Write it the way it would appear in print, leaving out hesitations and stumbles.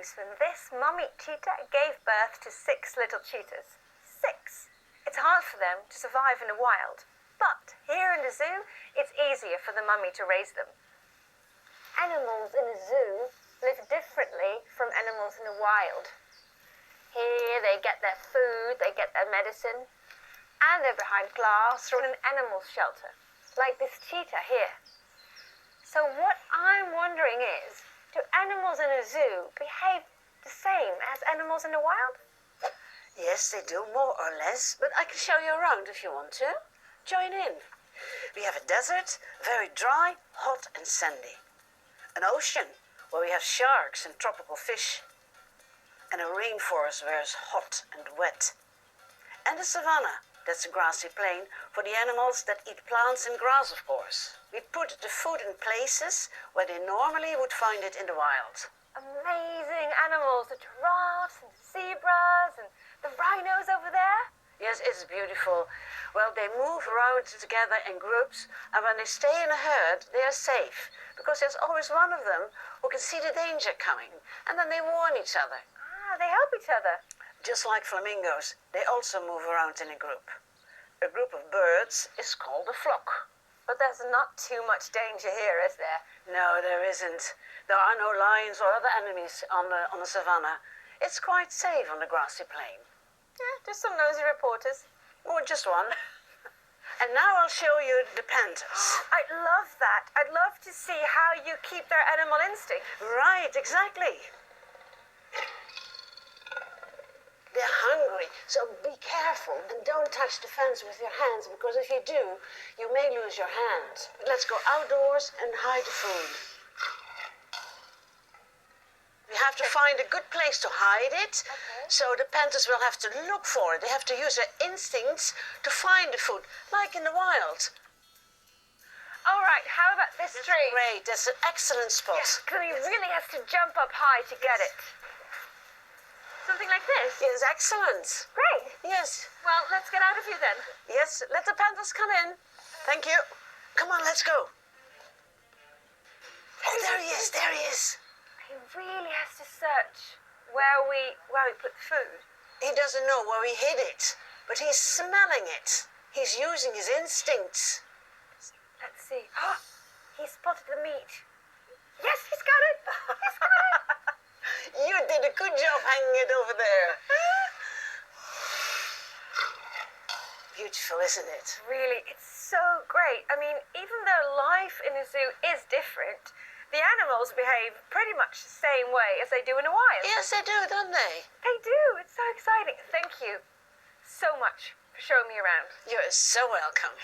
news when this mummy cheetah gave birth to 6 little cheetahs. 6! It's hard for them to survive in the wild, but here in the zoo, it's easier for the mummy to raise them. Animals in a zoo live differently from animals in the wild. Here they get their food, they get their medicine, and they're behind glass or in an animal shelter, like this cheetah here. So what I'm wondering is, do animals in a zoo behave the same as animals in the wild? Yes, they do, more or less, but I can show you around if you want to. Join in. We have a desert, very dry, hot and sandy. An ocean, where we have sharks and tropical fish. And a rainforest where it's hot and wet. And a savanna, that's a grassy plain, for the animals that eat plants and grass, of course. We put the food in places where they normally would find it in the wild. Amazing animals, the giraffes and the zebras and the rhinos over there. Yes, it's beautiful. Well, they move around together in groups, and when they stay in a herd, they are safe, because there's always one of them who can see the danger coming, and then they warn each other. Ah, they help each other. Just like flamingos, they also move around in a group. A group of birds is called a flock. But there's not too much danger here, is there? No, there isn't. There are no lions or other enemies on the savannah. It's quite safe on the grassy plain. Yeah, just some nosy reporters. Or just one. And now I'll show you the panthers. I'd love that. I'd love to see how you keep their animal instinct. Right, exactly. They're hungry, so be careful and don't touch the fence with your hands, because if you do, you may lose your hand. But let's go outdoors and hide the food. We have to find a good place to hide it, so the panthers will have to look for it. They have to use their instincts to find the food, like in the wild. All right, how about this tree? Great, that's an excellent spot. Yes, because he really has to jump up high to get it. Something like this? Yes, excellent. Great. Yes. Well, let's get out of here then. Yes, let the panthers come in. Thank you. Come on, let's go. Oh, there he is, there he is. He really has to search where we put the food. He doesn't know where we hid it, but he's smelling it. He's using his instincts. Let's see. Oh, he spotted the meat. Yes, he's got it. He's got it. You did a good job hanging it over there. Beautiful, isn't it? Really, it's so great. I mean, even though life in a zoo is different, the animals behave pretty much the same way as they do in the wild. Yes, they do, don't they? They do. It's so exciting. Thank you so much for showing me around. You're so welcome.